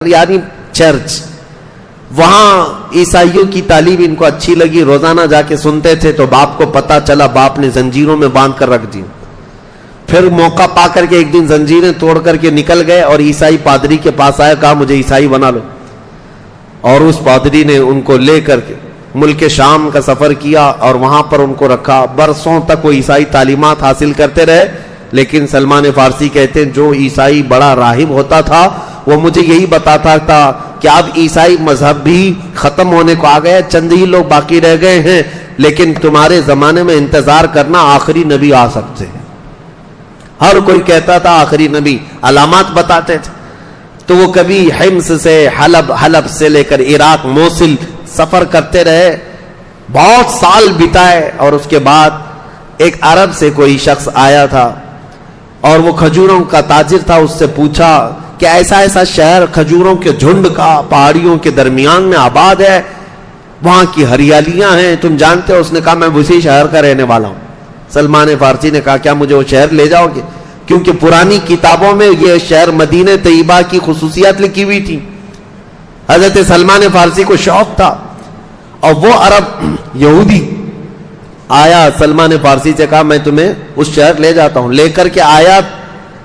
یعنی چرچ. وہاں عیسائیوں کی تعلیم ان کو اچھی لگی, روزانہ جا کے سنتے تھے. تو باپ کو پتا چلا, باپ نے زنجیروں میں باندھ کر رکھ دی. پھر موقع پا کر کے ایک دن زنجیریں توڑ کر کے نکل گئے اور عیسائی پادری کے پاس آیا, کہا مجھے عیسائی بنا لو. اور اس پادری نے ان کو لے کر کے ملک شام کا سفر کیا اور وہاں پر ان کو رکھا. برسوں تک وہ عیسائی تعلیمات حاصل کرتے رہے. لیکن سلمان فارسی کہتے ہیں جو عیسائی بڑا راہب ہوتا تھا وہ مجھے یہی بتاتا تھا کہ اب عیسائی مذہب بھی ختم ہونے کو آ گئے, چند ہی لوگ باقی رہ گئے ہیں, لیکن تمہارے زمانے میں انتظار کرنا, آخری نبی آ سکتے ہیں. ہر کوئی کہتا تھا آخری نبی, علامات بتاتے تھے. تو وہ کبھی حمص سے حلب سے لے کر عراق موصل سفر کرتے رہے, بہت سال بتائے. اور اس کے بعد ایک عرب سے کوئی شخص آیا تھا اور وہ کھجوروں کا تاجر تھا. اس سے پوچھا کہ ایسا شہر کھجوروں کے جھنڈ کا پہاڑیوں کے درمیان میں آباد ہے, وہاں کی ہریالیاں ہیں, تم جانتے ہو؟ اس نے کہا میں اسی شہر کا رہنے والا ہوں. سلمان فارسی نے کہا کیا مجھے وہ شہر لے جاؤ گے؟ کیونکہ پرانی کتابوں میں یہ شہر مدینہ طیبہ کی خصوصیات لکھی ہوئی تھی. حضرت سلمان فارسی کو شوق تھا اور وہ عرب یہودی آیا, سلمان فارسی سے کہا میں تمہیں اس شہر لے جاتا ہوں. لے کر کے آیا,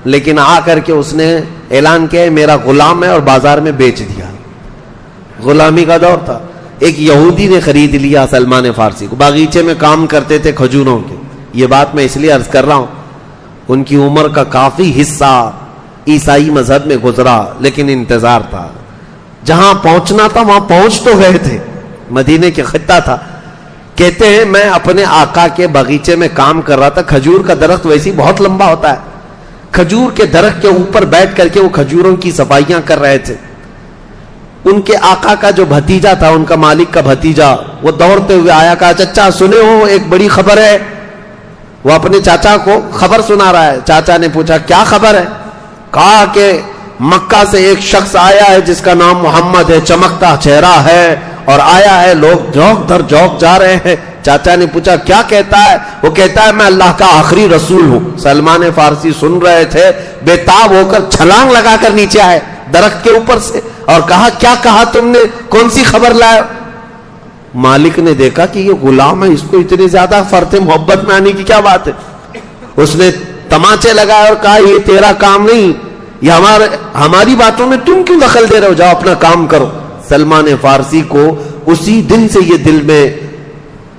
لیکن آ کر کے اس نے اعلان کیا میرا غلام ہے, اور بازار میں بیچ دیا. غلامی کا دور تھا. ایک یہودی نے خرید لیا سلمان فارسی کو. باغیچے میں کام کرتے تھے کھجوروں کے. یہ بات میں اس لیے عرض کر رہا ہوں, ان کی عمر کا کافی حصہ عیسائی مذہب میں گزرا, لیکن انتظار تھا. جہاں پہنچنا تھا وہاں پہنچ تو گئے تھے, مدینے کے خطہ تھا. کہتے ہیں میں اپنے آقا کے باغیچے میں کام کر رہا تھا. کھجور کا درخت ویسے بہت لمبا ہوتا ہے. کھجور کے درخت کے اوپر بیٹھ کر کے وہ کھجوروں کی صفائیاں کر رہے تھے. ان کے آقا کا جو بھتیجا تھا, ان کا مالک کا بھتیجا, وہ دوڑتے ہوئے آیا, کہا چچا سنے ہو ایک بڑی خبر ہے. وہ اپنے چاچا کو خبر سنا رہا ہے. چاچا نے پوچھا کیا خبر ہے؟ کہا کہ مکہ سے ایک شخص آیا ہے جس کا نام محمد ہے, چمکتا چہرہ ہے, اور آیا ہے, لوگ جوک در جوک جا رہے ہیں. چاچا نے پوچھا کیا کہتا ہے؟ وہ کہتا ہے میں اللہ کا آخری رسول ہوں. سلمان فارسی سن رہے تھے, بے تاب ہو کر چھلانگ لگا کر نیچے آئے درخت کے اوپر سے, اور کہا کیا کہا تم نے, کون سی خبر لائے؟ مالک نے دیکھا کہ یہ غلام ہے, اس کو اتنی زیادہ فرط محبت میں آنے کی کیا بات ہے. اس نے تماچے لگائے اور کہا یہ تیرا کام نہیں, یہ ہماری باتوں میں تم کیوں دخل دے رہے ہو, جاؤ اپنا کام کرو. سلمان فارسی کو اسی دن سے یہ دل میں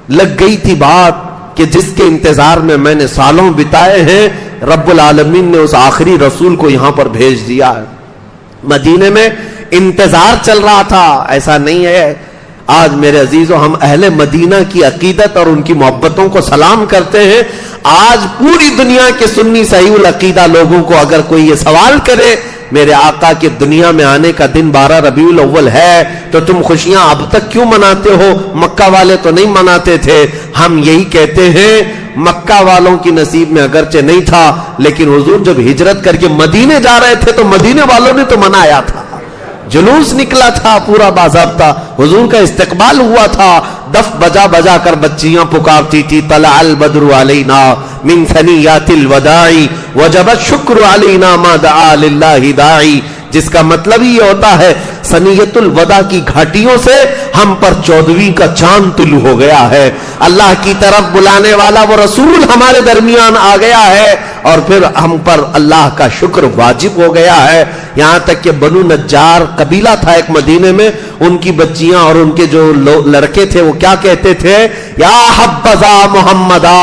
لگ گئی تھی بات کہ جس کے انتظار میں نے سالوں بتائے ہیں, رب العالمین نے اس آخری رسول کو یہاں پر بھیج دیا ہے. مدینے میں انتظار چل رہا تھا. ایسا نہیں ہے. آج میرے عزیزوں, ہم اہل مدینہ کی عقیدت اور ان کی محبتوں کو سلام کرتے ہیں. آج پوری دنیا کے سنی صحیح العقیدہ لوگوں کو اگر کوئی یہ سوال کرے میرے آقا کے دنیا میں آنے کا دن 12 ربیع الاول ہے تو تم خوشیاں اب تک کیوں مناتے ہو؟ مکہ والے تو نہیں مناتے تھے. ہم یہی کہتے ہیں مکہ والوں کی نصیب میں اگرچہ نہیں تھا, لیکن حضور جب ہجرت کر کے مدینے جا رہے تھے تو مدینے والوں نے تو منایا تھا. جلوس نکلا تھا پورا باضابطہ, حضور کا استقبال ہوا تھا. دف بجا بجا کر بچیاں پکارتی تھی طلع البدر علینا من ثنیات الوداع وجب الشکر علینا ما دعا للہ داعی, جس کا مطلب یہ ہوتا ہے سنیت الوداع کی گھاٹیوں سے ہم پر 14ویں کا چاند طلوع ہو گیا ہے. اللہ کی طرف بلانے والا وہ رسول ہمارے درمیان آ گیا ہے, اور پھر ہم پر اللہ کا شکر واجب ہو گیا ہے. یہاں تک کہ بنو نجار قبیلہ تھا ایک مدینے میں, ان کی بچیاں اور ان کے جو لڑکے تھے وہ کیا کہتے تھے, یا حبذا محمدا,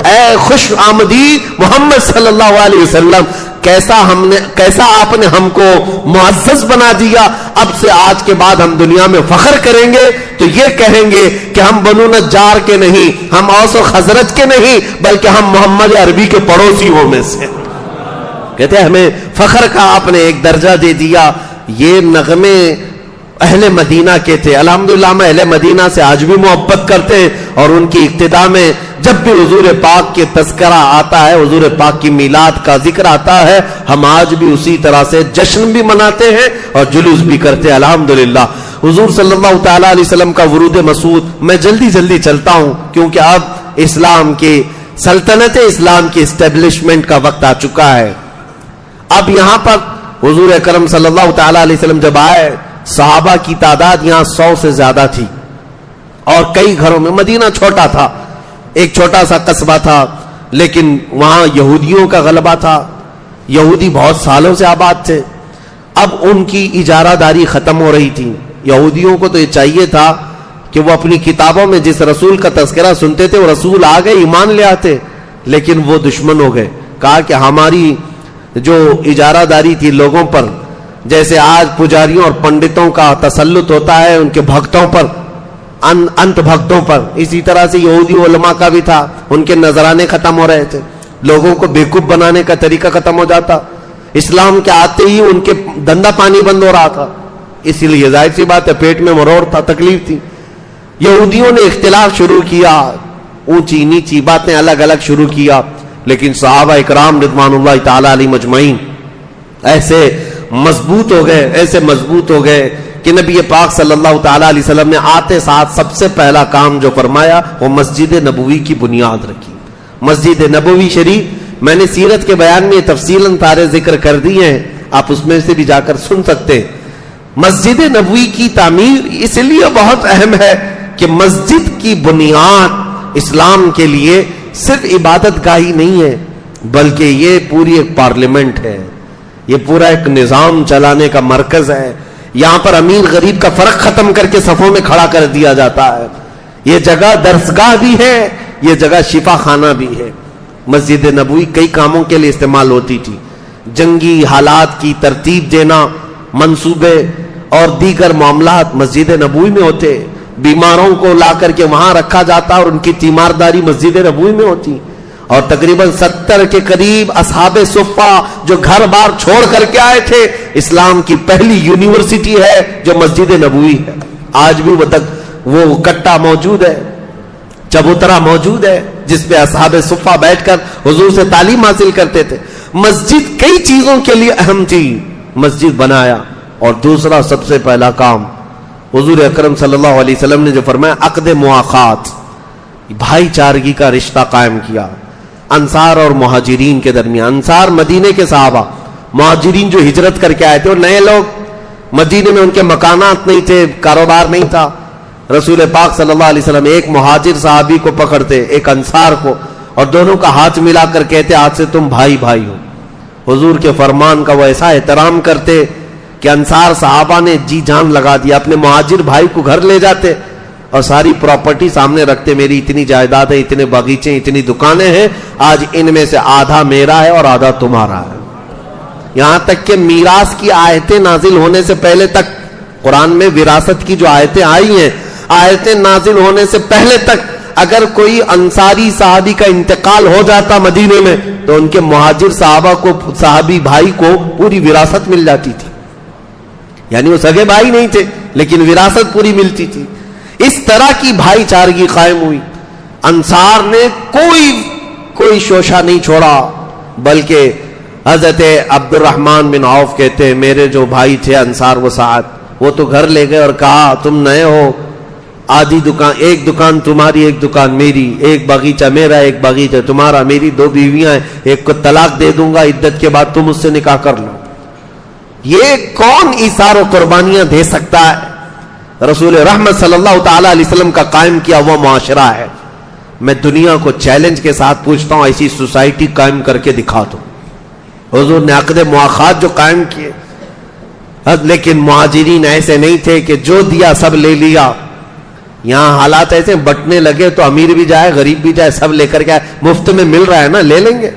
اے خوش آمدی محمد صلی اللہ علیہ وسلم, کیسا آپ نے ہم کو معزز بنا دیا. اب سے آج کے بعد ہم دنیا میں فخر کریں گے تو یہ کہیں گے کہ ہم بنو نجار کے نہیں, ہم اوس و خزرج کے نہیں, بلکہ ہم محمد عربی کے پڑوسیوں میں سے. کہتے ہیں ہمیں فخر کا آپ نے ایک درجہ دے دیا. یہ نغمے اہل مدینہ کے تھے. الحمدللہ ہم اہل مدینہ سے آج بھی محبت کرتے ہیں, اور ان کی ابتدا میں جب بھی حضور پاک کے تذکرہ آتا ہے, حضور پاک کی میلاد کا ذکر آتا ہے, ہم آج بھی اسی طرح سے جشن بھی مناتے ہیں اور جلوس بھی کرتے ہیں. الحمدللہ حضور صلی اللہ تعالی علیہ وسلم کا ورود مسعود. میں جلدی چلتا ہوں کیونکہ اب اسلام کی سلطنت اسلام کی اسٹیبلشمنٹ کا وقت آ چکا ہے. اب یہاں پر حضور اکرم صلی اللہ تعالی علیہ وسلم جب آئے، صحابہ کی تعداد یہاں 100 سے زیادہ تھی، اور کئی گھروں میں، مدینہ چھوٹا تھا، ایک چھوٹا سا قصبہ تھا، لیکن وہاں یہودیوں کا غلبہ تھا، یہودی بہت سالوں سے آباد تھے۔ اب ان کی اجارہ داری ختم ہو رہی تھی۔ یہودیوں کو تو یہ چاہیے تھا کہ وہ اپنی کتابوں میں جس رسول کا تذکرہ سنتے تھے وہ رسول آ گئے، ایمان لے آتے، لیکن وہ دشمن ہو گئے۔ کہا کہ ہماری جو اجارہ داری تھی لوگوں پر، جیسے آج پجاریوں اور پنڈتوں کا تسلط ہوتا ہے ان کے بھکتوں پر، انت بھکتوں پر، اسی طرح سے یہودی علماء کا بھی تھا، ان کے نذرانے ختم ہو رہے تھے، لوگوں کو بیوقوف بنانے کا طریقہ ختم ہو جاتا، اسلام کے آتے ہی ان کے دندہ پانی بند ہو رہا تھا، اسی لیے ظاہر سی بات ہے پیٹ میں مروڑ تھا، تکلیف تھی۔ یہودیوں نے اختلاف شروع کیا، اونچی نیچی باتیں الگ الگ شروع کیا، لیکن صحابہ اکرام رضوان اللہ تعالی علیہ مجمعین ایسے مضبوط ہو گئے کہ نبی پاک صلی اللہ تعالی علیہ وسلم نے آتے ساتھ سب سے پہلا کام جو فرمایا وہ مسجد نبوی کی بنیاد رکھی۔ مسجد نبوی شریف، میں نے سیرت کے بیان میں تفصیلاً سارے ذکر کر دیے ہیں، آپ اس میں سے بھی جا کر سن سکتے ہیں۔ مسجد نبوی کی تعمیر اس لیے بہت اہم ہے کہ مسجد کی بنیاد اسلام کے لیے صرف عبادت گاہی نہیں ہے، بلکہ یہ پوری ایک پارلیمنٹ ہے، یہ پورا ایک نظام چلانے کا مرکز ہے۔ یہاں پر امیر غریب کا فرق ختم کر کے صفوں میں کھڑا کر دیا جاتا ہے۔ یہ جگہ درسگاہ بھی ہے، یہ جگہ شفا خانہ بھی ہے۔ مسجد نبوی کئی کاموں کے لیے استعمال ہوتی تھی، جنگی حالات کی ترتیب دینا، منصوبے اور دیگر معاملات مسجد نبوی میں ہوتے، بیماروں کو لا کر کے وہاں رکھا جاتا اور ان کی تیمارداری مسجد نبوی میں ہوتی، اور تقریباً 70 کے قریب اصحاب صفہ جو گھر بار چھوڑ کر کے آئے تھے، اسلام کی پہلی یونیورسٹی ہے جو مسجد نبوی ہے۔ آج بھی وہ کٹا موجود ہے، چبوترا موجود ہے، جس پہ اصحاب صفہ بیٹھ کر حضور سے تعلیم حاصل کرتے تھے۔ مسجد کئی چیزوں کے لیے اہم تھی، مسجد بنایا، اور دوسرا سب سے پہلا کام حضور اکرم صلی اللہ علیہ وسلم نے جو فرمایا عقد مواخات، بھائی چارگی کا رشتہ قائم کیا انصار اور مہاجرین کے درمیان۔ انصار مدینے کے صحابہ، مہاجرین جو ہجرت کر کے آئے تھے، اور نئے لوگ، مدینے میں ان کے مکانات نہیں تھے، کاروبار نہیں تھا۔ رسول پاک صلی اللہ علیہ وسلم ایک مہاجر صحابی کو پکڑتے، ایک انصار کو، اور دونوں کا ہاتھ ملا کر کہتے آج سے تم بھائی بھائی ہو۔ حضور کے فرمان کا وہ ایسا احترام کرتے کہ انصار صحابہ نے جی جان لگا دیا، اپنے مہاجر بھائی کو گھر لے جاتے اور ساری پراپرٹی سامنے رکھتے، میری اتنی جائیداد ہے، اتنے باغیچے، اتنی دکانیں ہیں، آج ان میں سے آدھا میرا ہے اور آدھا تمہارا ہے۔ یہاں تک کہ میراث کی آیتیں نازل ہونے سے پہلے تک، قرآن میں وراثت کی جو آیتیں آئی ہیں، آیتیں نازل ہونے سے پہلے تک اگر کوئی انصاری صحابی کا انتقال ہو جاتا مدینے میں تو ان کے مہاجر صحابی بھائی کو پوری وراثت مل جاتی تھی، یعنی وہ سگے بھائی نہیں تھے لیکن وراثت پوری ملتی تھی۔ اس طرح کی بھائی چارگی قائم ہوئی، انصار نے کوئی شوشہ نہیں چھوڑا، بلکہ حضرت عبد الرحمن بن عوف کہتے ہیں میرے جو بھائی تھے انصار وہ سعد، وہ تو گھر لے گئے اور کہا تم نئے ہو، آدھی دکان، ایک دکان تمہاری ایک دکان میری، ایک باغیچہ میرا ایک باغیچہ تمہارا، میری 2 بیویاں ہیں، ایک کو طلاق دے دوں گا، عدت کے بعد تم اس سے نکاح کر لو۔ یہ کون ایثار و قربانیاں دے سکتا ہے؟ رسول رحمت صلی اللہ تعالی علیہ وسلم کا قائم کیا ہوا معاشرہ ہے۔ میں دنیا کو چیلنج کے ساتھ پوچھتا ہوں ایسی سوسائٹی قائم کر کے دکھا دو۔ حضور نے عقد مواخات جو قائم کیے، لیکن مہاجرین ایسے نہیں تھے کہ جو دیا سب لے لیا۔ یہاں حالات ایسے بٹنے لگے تو امیر بھی جائے غریب بھی جائے سب لے کر کے، مفت میں مل رہا ہے نا لے لیں گے۔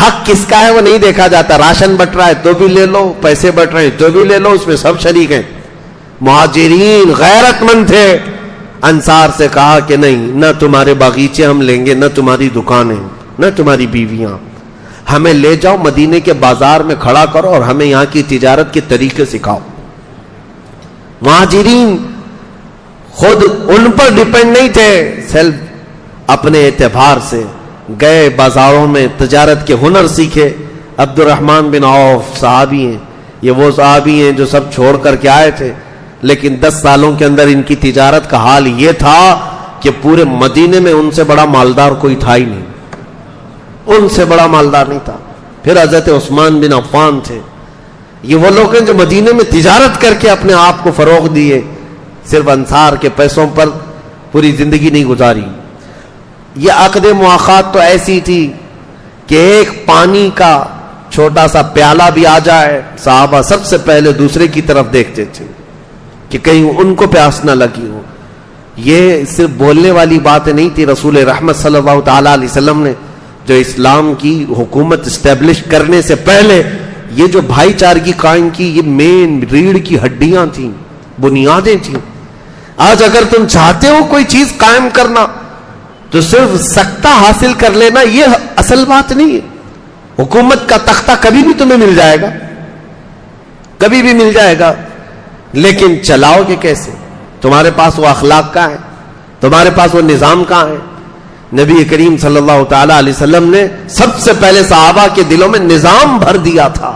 حق کس کا ہے وہ نہیں دیکھا جاتا، راشن بٹ رہا ہے تو بھی لے لو، پیسے بٹ رہے ہیں تو بھی لے لو، اس میں سب شریک ہیں۔ مہاجرین غیرت مند تھے، انصار سے کہا کہ نہیں، نہ تمہارے باغیچے ہم لیں گے، نہ تمہاری دکانیں، نہ تمہاری بیویاں، ہمیں لے جاؤ مدینے کے بازار میں کھڑا کرو اور ہمیں یہاں کی تجارت کے طریقے سکھاؤ۔ مہاجرین خود ان پر ڈیپینڈ نہیں تھے، سیلف اپنے اعتبار سے گئے بازاروں میں تجارت کے ہنر سیکھے۔ عبد الرحمن بن عوف صحابی ہیں، یہ وہ صحابی ہیں جو سب چھوڑ کر کے آئے تھے، لیکن 10 سالوں کے اندر ان کی تجارت کا حال یہ تھا کہ پورے مدینے میں ان سے بڑا مالدار کوئی تھا ہی نہیں، ان سے بڑا مالدار نہیں تھا۔ پھر حضرت عثمان بن عفان تھے، یہ وہ لوگ ہیں جو مدینے میں تجارت کر کے اپنے آپ کو فروغ دیے, صرف انصار کے پیسوں پر پوری زندگی نہیں گزاری. یہ عقد مواخات تو ایسی تھی کہ ایک پانی کا چھوٹا سا پیالہ بھی آ جائے, صحابہ سب سے پہلے دوسرے کی طرف دیکھتے تھے کہ کہیں ان کو پیاس نہ لگی ہو. یہ صرف بولنے والی بات نہیں تھی. رسول رحمت صلی اللہ تعالی علیہ وسلم نے جو اسلام کی حکومت اسٹیبلش کرنے سے پہلے یہ جو بھائی چارگی قائم کی, یہ مین ریڑھ کی ہڈیاں تھیں, بنیادیں تھیں. آج اگر تم چاہتے ہو کوئی چیز قائم کرنا تو صرف سکتہ حاصل کر لینا یہ اصل بات نہیں ہے. حکومت کا تختہ کبھی بھی تمہیں مل جائے گا, کبھی بھی مل جائے گا, لیکن چلاؤ گے کیسے؟ تمہارے پاس وہ اخلاق کہاں ہے؟ تمہارے پاس وہ نظام کہاں ہے؟ نبی کریم صلی اللہ تعالی علیہ وسلم نے سب سے پہلے صحابہ کے دلوں میں نظام بھر دیا تھا,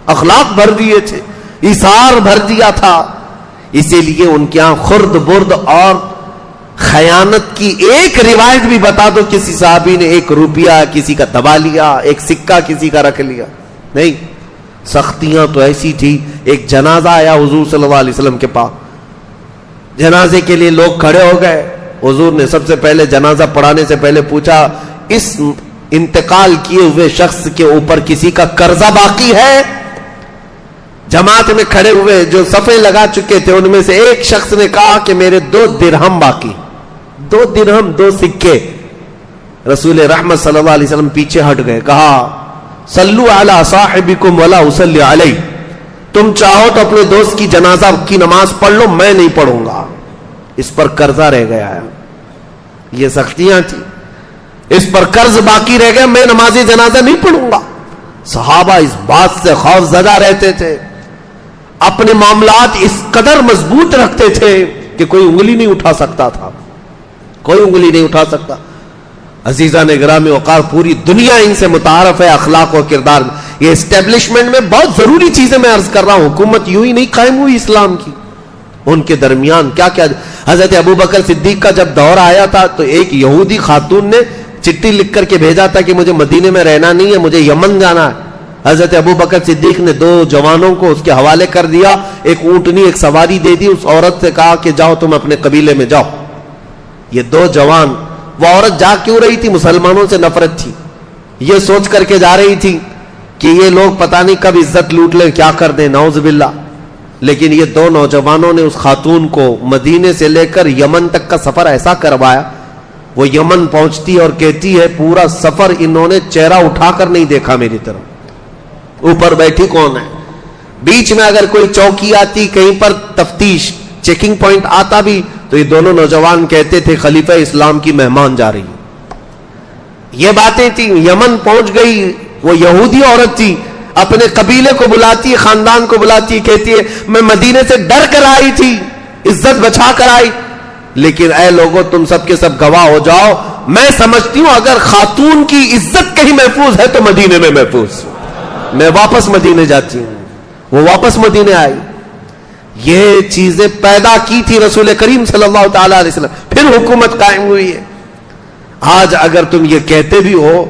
اخلاق بھر دیے تھے, ایثار بھر دیا تھا. اسی لیے ان کے یہاں خرد برد اور خیانت کی ایک روایت بھی بتا دو کسی صحابی نے ایک روپیہ کسی کا دبا لیا, ایک سکہ کسی کا رکھ لیا, نہیں. سختیاں تو ایسی تھی. ایک جنازہ آیا حضور صلی اللہ علیہ وسلم کے پاس, جنازے کے لیے لوگ کھڑے ہو گئے. حضور نے سب سے پہلے جنازہ پڑھانے سے پہلے پوچھا, اس انتقال کیے ہوئے شخص کے اوپر کسی کا قرضہ باقی ہے؟ جماعت میں کھڑے ہوئے جو صفیں لگا چکے تھے ان میں سے ایک شخص نے کہا کہ میرے 2 درہم باقی, 2 درہم, 2 سکے. رسول رحمت صلی اللہ علیہ وسلم پیچھے ہٹ گئے, کہا صلو علی صاحبکم ولا اصلی علیہ, تم چاہو تو اپنے دوست کی جنازہ کی نماز پڑھ لو, میں نہیں پڑھوں گا, اس پر قرضہ رہ گیا ہے. یہ سختیاں تھی, اس پر قرض باقی رہ گیا, میں نماز جنازہ نہیں پڑھوں گا. صحابہ اس بات سے خوف زدہ رہتے تھے, اپنے معاملات اس قدر مضبوط رکھتے تھے کہ کوئی انگلی نہیں اٹھا سکتا تھا, کوئی انگلی نہیں اٹھا سکتا. عزیزان گرامی وقار, پوری دنیا ان سے متعارف ہے اخلاق و کردار میں. یہ اسٹیبلشمنٹ میں بہت ضروری چیزیں میں عرض کر رہا ہوں. حکومت یوں ہی نہیں قائم ہوئی اسلام کی, ان کے درمیان کیا کیا. حضرت ابوبکر صدیق کا جب دور آیا تھا تو ایک یہودی خاتون نے چٹھی لکھ کر کے بھیجا تھا کہ مجھے مدینے میں رہنا نہیں ہے, مجھے یمن جانا ہے. حضرت ابوبکر صدیق نے 2 جوانوں کو اس کے حوالے کر دیا, ایک اونٹنی ایک سواری دے دی, اس عورت سے کہا کہ جاؤ تم اپنے قبیلے میں جاؤ. یہ 2 جوان, وہ عورت جا کیوں رہی تھی؟ مسلمانوں سے نفرت تھی, یہ سوچ کر کے جا رہی تھی کہ یہ لوگ پتہ نہیں کب عزت لوٹ لیں, کیا کر دیں, نعوذ باللہ. لیکن یہ 2 نوجوانوں نے اس خاتون کو مدینے سے لے کر یمن تک کا سفر ایسا کروایا, وہ یمن پہنچتی اور کہتی ہے پورا سفر انہوں نے چہرہ اٹھا کر نہیں دیکھا میری طرف, اوپر بیٹھی کون ہے. بیچ میں اگر کوئی چوکی آتی, کہیں پر تفتیش چیکنگ پوائنٹ آتا بھی, تو یہ دونوں نوجوان کہتے تھے خلیفہ اسلام کی مہمان جا رہی. یہ باتیں تھیں. یمن پہنچ گئی, وہ یہودی عورت تھی, اپنے قبیلے کو بلاتی, خاندان کو بلاتی, کہتی ہے میں مدینے سے ڈر کر آئی تھی, عزت بچا کر آئی, لیکن اے لوگوں تم سب کے سب گواہ ہو جاؤ, میں سمجھتی ہوں اگر خاتون کی عزت کہیں محفوظ ہے تو مدینے میں محفوظ, میں واپس مدینے جاتی ہوں. وہ واپس مدینے آئی. یہ چیزیں پیدا کی تھی رسول کریم صلی اللہ تعالی علیہ وسلم, پھر حکومت قائم ہوئی ہے. آج اگر تم یہ کہتے بھی ہو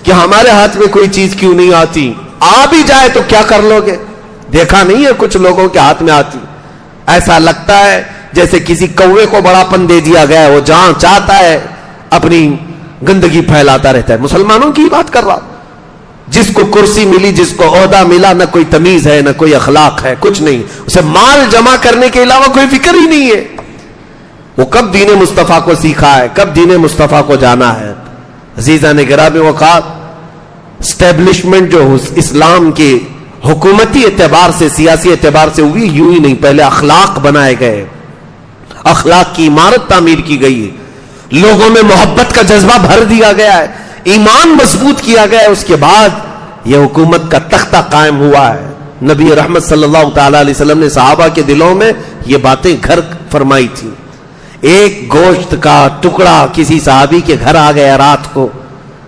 کہ ہمارے ہاتھ میں کوئی چیز کیوں نہیں آتی, آ بھی جائے تو کیا کر لو گے؟ دیکھا نہیں ہے کچھ لوگوں کے ہاتھ میں آتی, ایسا لگتا ہے جیسے کسی کوے کو بڑاپن دے دیا گیا ہے, وہ جہاں چاہتا ہے اپنی گندگی پھیلاتا رہتا ہے. مسلمانوں کی بات کر رہا, جس کو کرسی ملی, جس کو عہدہ ملا, نہ کوئی تمیز ہے, نہ کوئی اخلاق ہے, کچھ نہیں, اسے مال جمع کرنے کے علاوہ کوئی فکر ہی نہیں ہے. وہ کب دین مصطفیٰ کو سیکھا ہے, کب دین مصطفیٰ کو جانا ہے. عزیزان گرامی وقار, اسٹیبلشمنٹ جو اسلام کے حکومتی اعتبار سے, سیاسی اعتبار سے ہوئی, یوں ہی نہیں, پہلے اخلاق بنائے گئے, اخلاق کی عمارت تعمیر کی گئی ہے, لوگوں میں محبت کا جذبہ بھر دیا گیا ہے, ایمان مضبوط کیا گیا ہے. اس کے بعد یہ حکومت کا تختہ قائم ہوا ہے. نبی رحمت صلی اللہ تعالی علیہ وسلم نے صحابہ کے دلوں میں یہ باتیں گھر فرمائی تھی. ایک گوشت کا ٹکڑا کسی صحابی کے گھر آ گیا رات کو,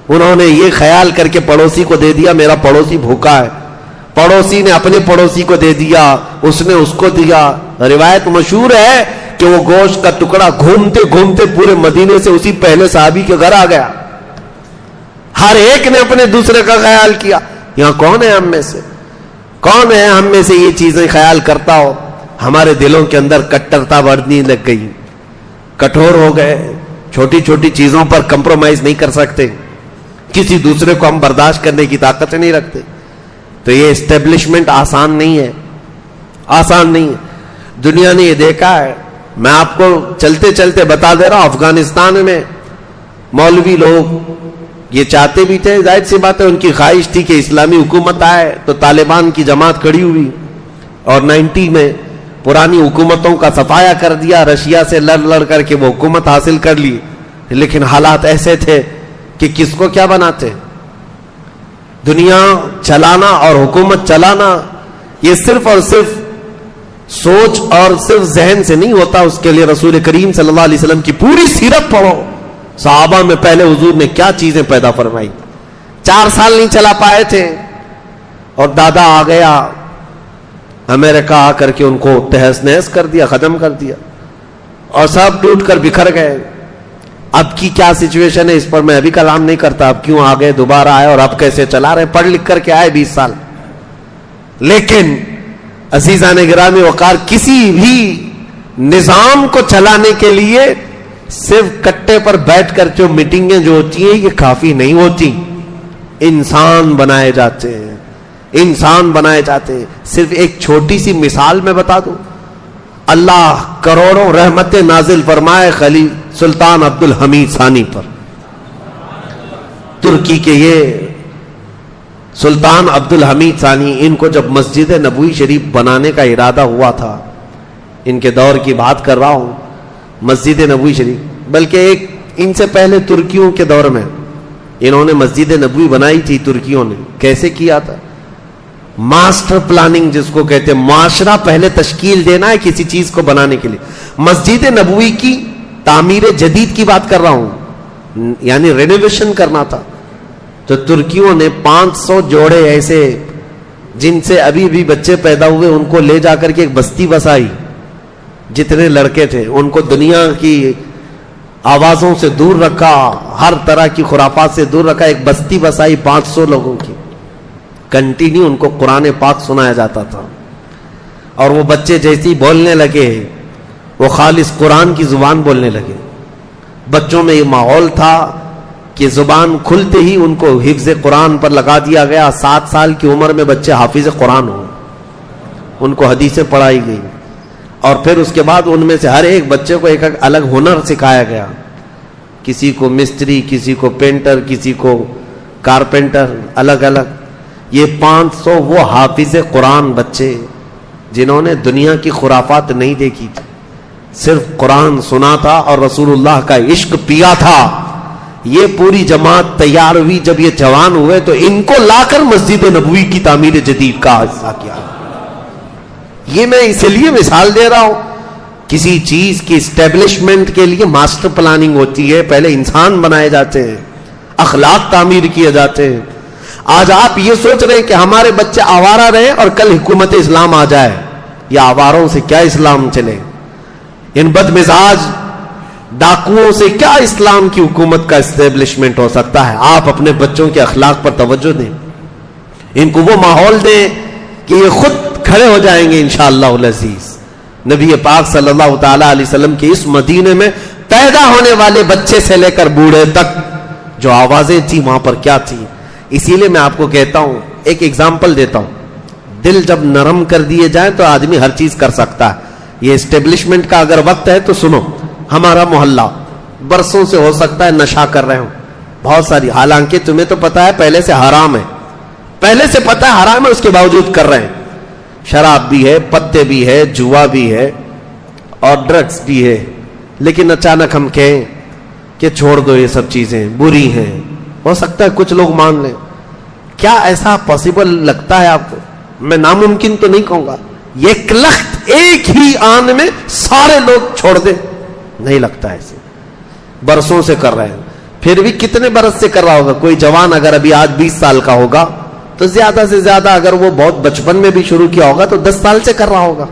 انہوں نے یہ خیال کر کے پڑوسی کو دے دیا میرا پڑوسی بھوکا ہے, پڑوسی نے اپنے پڑوسی کو دے دیا, اس نے اس کو دیا. روایت مشہور ہے کہ وہ گوشت کا ٹکڑا گھومتے گھومتے پورے مدینے سے اسی پہلے صحابی کے گھر آ گیا. ہر ایک نے اپنے دوسرے کا خیال کیا, یہاں کون ہے ہم میں سے, کون ہے ہم میں سے یہ چیزیں خیال کرتا ہو؟ ہمارے دلوں کے اندر کٹرتا بڑھنے لگ گئی، کٹھور ہو گئے، چھوٹی چھوٹی چیزوں پر کمپرومائز نہیں کر سکتے، کسی دوسرے کو ہم برداشت کرنے کی طاقت نہیں رکھتے. تو یہ اسٹیبلشمنٹ آسان نہیں ہے، آسان نہیں ہے. دنیا نے یہ دیکھا ہے. میں آپ کو چلتے چلتے بتا دے رہا ہوں، افغانستان میں مولوی لوگ یہ چاہتے بھی تھے، ظاہر سی بات ہے ان کی خواہش تھی کہ اسلامی حکومت آئے، تو طالبان کی جماعت کھڑی ہوئی اور 90 میں پرانی حکومتوں کا صفایا کر دیا، رشیا سے لڑ کر کے وہ حکومت حاصل کر لی. لیکن حالات ایسے تھے کہ کس کو کیا بناتے. دنیا چلانا اور حکومت چلانا یہ صرف اور صرف سوچ اور صرف ذہن سے نہیں ہوتا. اس کے لیے رسول کریم صلی اللہ علیہ وسلم کی پوری سیرت پڑھو. صحابہ میں پہلے حضور نے کیا چیزیں پیدا فرمائی. 4 سال نہیں چلا پائے تھے اور دادا آ گیا امریکہ، آ کر کے ان کو تہس نہس کر دیا، ختم کر دیا اور سب ٹوٹ کر بکھر گئے. اب کی کیا سچویشن ہے اس پر میں ابھی کلام نہیں کرتا. اب کیوں آ گئے، دوبارہ آئے اور اب کیسے چلا رہے، پڑھ لکھ کر کے آئے 20 سال. لیکن عزیزان گرامی وقار، کسی بھی نظام کو چلانے کے لیے صرف کٹے پر بیٹھ کر جو میٹنگیں جو ہوتی ہیں یہ کافی نہیں ہوتی. انسان بنائے جاتے ہیں، انسان بنائے جاتے ہیں. صرف ایک چھوٹی سی مثال میں بتا دوں. اللہ کروڑوں رحمتیں نازل فرمائے خلیل سلطان عبد الحمید ثانی پر. ترکی کے یہ سلطان عبد الحمید ثانی، ان کو جب مسجد نبوی شریف بنانے کا ارادہ ہوا تھا، ان کے دور کی بات کر رہا ہوں، مسجد نبوی شریف، بلکہ ایک ان سے پہلے ترکیوں کے دور میں انہوں نے مسجد نبوی بنائی تھی. ترکیوں نے کیسے کیا تھا؟ ماسٹر پلاننگ جس کو کہتے ہیں، معاشرہ پہلے تشکیل دینا ہے کسی چیز کو بنانے کے لیے. مسجد نبوی کی تعمیر جدید کی بات کر رہا ہوں، یعنی رینوویشن کرنا تھا. تو ترکیوں نے 500 جوڑے ایسے جن سے ابھی بھی بچے پیدا ہوئے ان کو لے جا کر کے ایک بستی بسائی. جتنے لڑکے تھے ان کو دنیا کی آوازوں سے دور رکھا، ہر طرح کی خرافات سے دور رکھا. ایک بستی بسائی 500 لوگوں کی، کنٹینیو ان کو قرآن پاک سنایا جاتا تھا. اور وہ بچے جیسے ہی بولنے لگے وہ خالص قرآن کی زبان بولنے لگے. بچوں میں یہ ماحول تھا کہ زبان کھلتے ہی ان کو حفظ قرآن پر لگا دیا گیا. 7 سال کی عمر میں بچے حافظ قرآن ہوئے، ان کو حدیثیں پڑھائی گئی. اور پھر اس کے بعد ان میں سے ہر ایک بچے کو ایک الگ ہنر سکھایا گیا. کسی کو مستری، کسی کو پینٹر، کسی کو کارپینٹر، الگ الگ. یہ 500 وہ حافظ قرآن بچے جنہوں نے دنیا کی خرافات نہیں دیکھی تھی، صرف قرآن سنا تھا اور رسول اللہ کا عشق پیا تھا. یہ پوری جماعت تیار ہوئی. جب یہ جوان ہوئے تو ان کو لا کر مسجد نبوی کی تعمیر جدید کا حصہ کیا. یہ میں اس لیے مثال دے رہا ہوں، کسی چیز کی اسٹیبلشمنٹ کے لیے ماسٹر پلاننگ ہوتی ہے. پہلے انسان بنائے جاتے ہیں، اخلاق تعمیر کیے جاتے ہیں. آج آپ یہ سوچ رہے ہیں کہ ہمارے بچے آوارہ رہے اور کل حکومت اسلام آ جائے. یا آواروں سے کیا اسلام چلے؟ ان بد مزاج ڈاکوؤں سے کیا اسلام کی حکومت کا اسٹیبلشمنٹ ہو سکتا ہے؟ آپ اپنے بچوں کے اخلاق پر توجہ دیں، ان کو وہ ماحول دیں کہ یہ خود کھڑے ہو جائیں گے انشاءاللہ العزیز. نبی پاک صلی اللہ تعالی علیہ وسلم کے اس مدینے میں پیدا ہونے والے بچے سے لے کر بوڑھے تک جو آوازیں تھیں وہاں پر کیا تھی. اسی لیے میں آپ کو کہتا ہوں، ایک ایگزامپل دیتا ہوں. دل جب نرم کر دیے جائیں تو آدمی ہر چیز کر سکتا ہے. یہ اسٹیبلشمنٹ کا اگر وقت ہے تو سنو. ہمارا محلہ برسوں سے ہو سکتا ہے نشہ کر رہے ہوں بہت ساری، حالانکہ تمہیں تو پتا ہے پہلے سے حرام ہے، پہلے سے پتا ہے حرام ہے، اس کے باوجود کر رہے ہیں. شراب بھی ہے، پتے بھی ہے، جوا بھی ہے اور ڈرگس بھی ہے. لیکن اچانک ہم کہیں کہ چھوڑ دو یہ سب چیزیں بری ہیں. ہو سکتا ہے کچھ لوگ مان لیں. کیا ایسا پاسبل لگتا ہے آپ کو؟ میں ناممکن تو نہیں کہوں گا. ایک لخت ایک ہی آن میں سارے لوگ چھوڑ دیں، نہیں لگتا ایسے. برسوں سے کر رہے ہیں. پھر بھی کتنے برس سے کر رہا ہوگا؟ کوئی جوان اگر ابھی آج 20 سال کا ہوگا تو زیادہ سے زیادہ اگر وہ بہت بچپن میں بھی شروع کیا ہوگا تو 10 سال سے کر رہا ہوگا.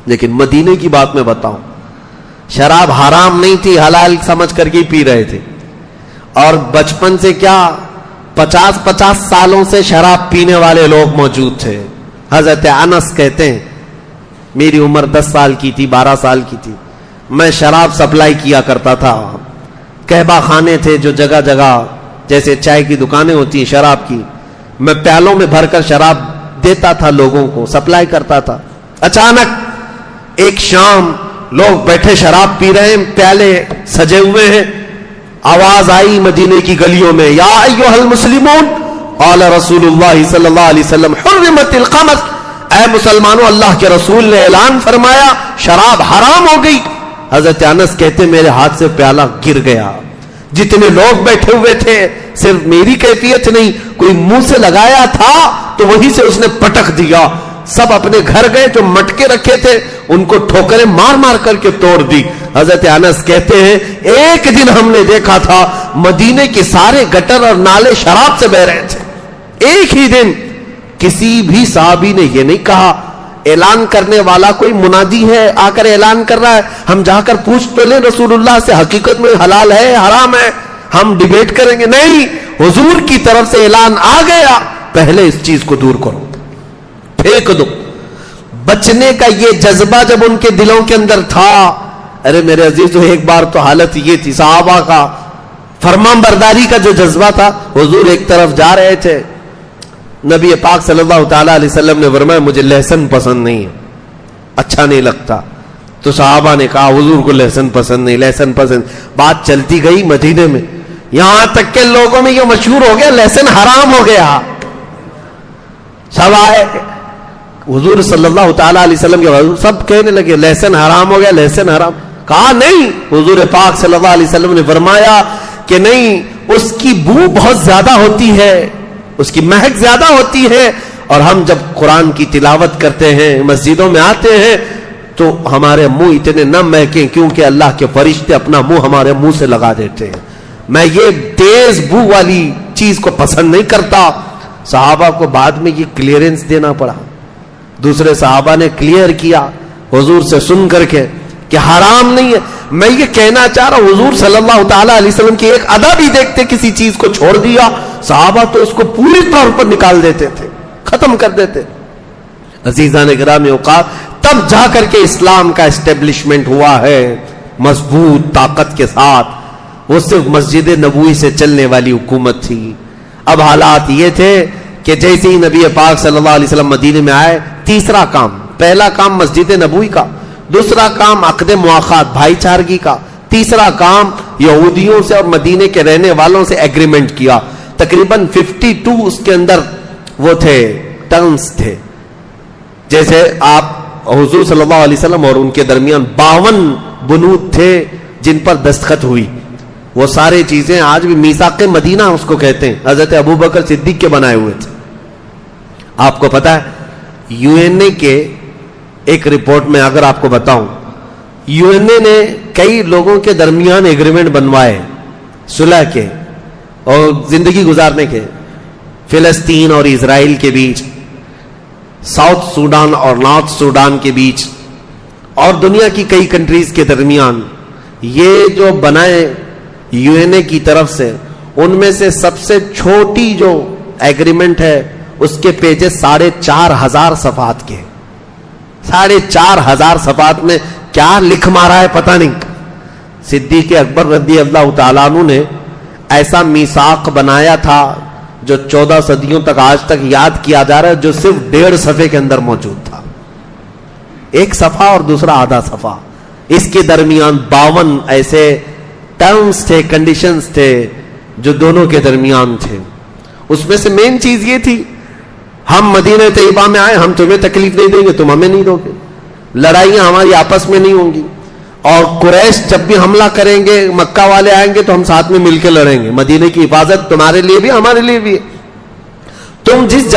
لیکن مدینے کی بات میں بتاؤں، شراب حرام نہیں تھی، حلال سمجھ کر کے پی رہے تھے. اور بچپن سے کیا 50 سالوں سے شراب پینے والے لوگ موجود تھے. حضرت انس کہتے ہیں میری عمر 10 سال کی تھی، 12 سال کی تھی، میں شراب سپلائی کیا کرتا تھا. قہبہ خانے تھے جو جگہ جگہ جیسے چائے کی دکانیں ہوتی ہیں شراب کی، میں پیالوں میں بھر کر شراب دیتا تھا، لوگوں کو سپلائی کرتا تھا. اچانک ایک شام لوگ بیٹھے شراب پی رہے ہیں، پیالے سجے ہوئے ہیں، آواز آئی مدینے کی گلیوں میں، یا ایھا المسلمون قال رسول اللہ صلی اللہ علیہ وسلم حرمت الخمر، اے مسلمانوں اللہ کے رسول نے اعلان فرمایا شراب حرام ہو گئی. حضرت انس کہتے میرے ہاتھ سے پیالہ گر گیا. جتنے لوگ بیٹھے ہوئے تھے، صرف میری کیفیت نہیں، کوئی منہ سے لگایا تھا تو وہیں سے اس نے پٹک دیا. سب اپنے گھر گئے، جو مٹکے رکھے تھے ان کو ٹھوکریں مار مار کر کے توڑ دی. حضرت انس کہتے ہیں ایک دن ہم نے دیکھا تھا مدینے کے سارے گٹر اور نالے شراب سے بہ رہے تھے. ایک ہی دن. کسی بھی صحابی نے یہ نہیں کہا اعلان کرنے والا کوئی منادی ہے آ کر اعلان کر رہا ہے، ہم جا کر پوچھ تو لیں رسول اللہ سے حقیقت میں حلال ہے حرام ہے، ہم ڈیبیٹ کریں گے. نہیں، حضور کی طرف سے اعلان آ گیا، پہلے اس چیز کو دور کرو، پھینک دو. بچنے کا یہ جذبہ جب ان کے دلوں کے اندر تھا، ارے میرے عزیزو ایک بار تو حالت یہ تھی، صحابہ کا فرمان برداری کا جو جذبہ تھا، حضور ایک طرف جا رہے تھے، نبی پاک صلی اللہ تعالی علیہ وسلم نے فرمایا مجھے لہسن پسند نہیں ہے، اچھا نہیں لگتا. تو صحابہ نے کہا حضور کو لہسن پسند نہیں، لہسن پسند. بات چلتی گئی مدینے میں، یہاں تک کہ لوگوں میں یہ مشہور ہو گیا لہسن حرام ہو گیا. سب آئے حضور صلی اللہ تعالی علیہ وسلم کے حضور سب کہنے لگے لہسن حرام ہو گیا، لہسن حرام. کہا نہیں، حضور پاک صلی اللہ علیہ وسلم نے فرمایا کہ نہیں، اس کی بو بہت زیادہ ہوتی ہے، اس کی مہک زیادہ ہوتی ہے، اور ہم جب قرآن کی تلاوت کرتے ہیں مسجدوں میں آتے ہیں تو ہمارے منہ اتنے نہ مہکیں کیونکہ اللہ کے فرشتے اپنا منہ ہمارے منہ سے لگا دیتے ہیں. میں یہ تیز بو والی چیز کو پسند نہیں کرتا. صحابہ کو بعد میں یہ کلیئرنس دینا پڑا، دوسرے صحابہ نے کلیئر کیا حضور سے سن کر کے کہ حرام نہیں ہے. میں یہ کہنا چاہ رہا ہوں حضور صلی اللہ تعالی علیہ وسلم کی ایک ادا بھی دیکھتے، کسی چیز کو چھوڑ دیا، صحابہ تو اس کو پوری طور پر نکال دیتے تھے، ختم کر دیتے. عزیزان گرامی اوقات، تب جا کر کے اسلام کا اسٹیبلشمنٹ ہوا ہے مضبوط طاقت کے ساتھ. وہ صرف مسجد نبوی سے چلنے والی حکومت تھی. اب حالات یہ تھے کہ جیسے ہی نبی پاک صلی اللہ علیہ وسلم مدینے میں آئے، تیسرا کام، پہلا کام مسجد نبوی کا، دوسرا کام عقد مواخات بھائی چارگی کا، تیسرا کام یہودیوں سے اور مدینے کے رہنے والوں سے ایگریمنٹ کیا. تقریباً 52 اس کے اندر وہ تھے ٹرمز تھے. جیسے آپ حضور صلی اللہ علیہ وسلم اور ان کے درمیان 52 بنود تھے جن پر دستخط ہوئی. وہ سارے چیزیں آج بھی میثاق مدینہ اس کو کہتے ہیں، حضرت ابوبکر صدیق کے بنائے ہوئے تھے. آپ کو پتا ہے یو این اے کے ایک رپورٹ میں اگر آپ کو بتاؤں، یو این اے نے کئی لوگوں کے درمیان ایگریمنٹ بنوائے صلح کے اور زندگی گزارنے کے، فلسطین اور اسرائیل کے بیچ، ساؤتھ سوڈان اور نارتھ سوڈان کے بیچ، اور دنیا کی کئی کنٹریز کے درمیان. یہ جو بنائے یو این اے کی طرف سے، ان میں سے سب سے چھوٹی جو ایگریمنٹ ہے اس کے پیجز 4,500 صفحات کے. 4,500 صفحات میں کیا لکھ مارا ہے پتہ نہیں. صدیق اکبر رضی اللہ تعالیٰ عنہ نے ایسا میثاق بنایا تھا جو 14 صدیوں تک آج تک یاد کیا جا رہا ہے، جو صرف 1.5 صفحے کے اندر موجود تھا. ایک صفحہ اور دوسرا آدھا صفحہ، اس کے درمیان 52 ایسے ٹرمز تھے، کنڈیشنز تھے جو دونوں کے درمیان تھے. اس میں سے مین چیز یہ تھی ہم مدینہ طیبہ میں آئے، ہم تمہیں تکلیف نہیں دیں گے، تم ہمیں نہیں دو گے، لڑائیاں ہماری آپس میں نہیں ہوں گی، اور قریش جب بھی حملہ کریں گے، مکہ والے آئیں گے تو ہم ساتھ میں مل کے لڑیں گے. مدینے کی حفاظت تمہارے لیے بھی ہمارے لیے بھی. تم جس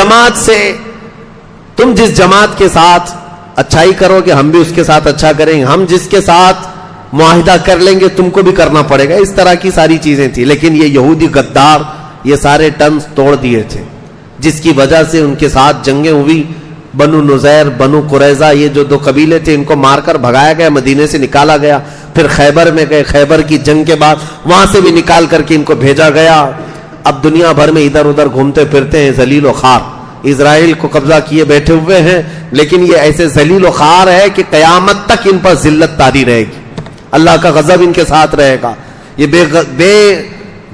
جماعت کے ساتھ اچھائی کرو گے ہم بھی اس کے ساتھ اچھا کریں گے، ہم جس کے ساتھ معاہدہ کر لیں گے تم کو بھی کرنا پڑے گا. اس طرح کی ساری چیزیں تھیں. لیکن یہ یہودی غدار یہ سارے ٹرمز توڑ دیے تھے، جس کی وجہ سے ان کے ساتھ جنگیں ہوئی. بنو نذیر، بنو قریظہ، یہ جو 2 قبیلے تھے ان کو مار کر بھگایا گیا، مدینے سے نکالا گیا. پھر خیبر میں گئے، خیبر کی جنگ کے بعد وہاں سے بھی نکال کر کے ان کو بھیجا گیا. اب دنیا بھر میں ادھر ادھر گھومتے پھرتے ہیں ذلیل و خوار. اسرائیل کو قبضہ کیے بیٹھے ہوئے ہیں، لیکن یہ ایسے ذلیل و خوار ہے کہ قیامت تک ان پر ذلت طاری رہے گی، اللہ کا غضب ان کے ساتھ رہے گا، یہ بے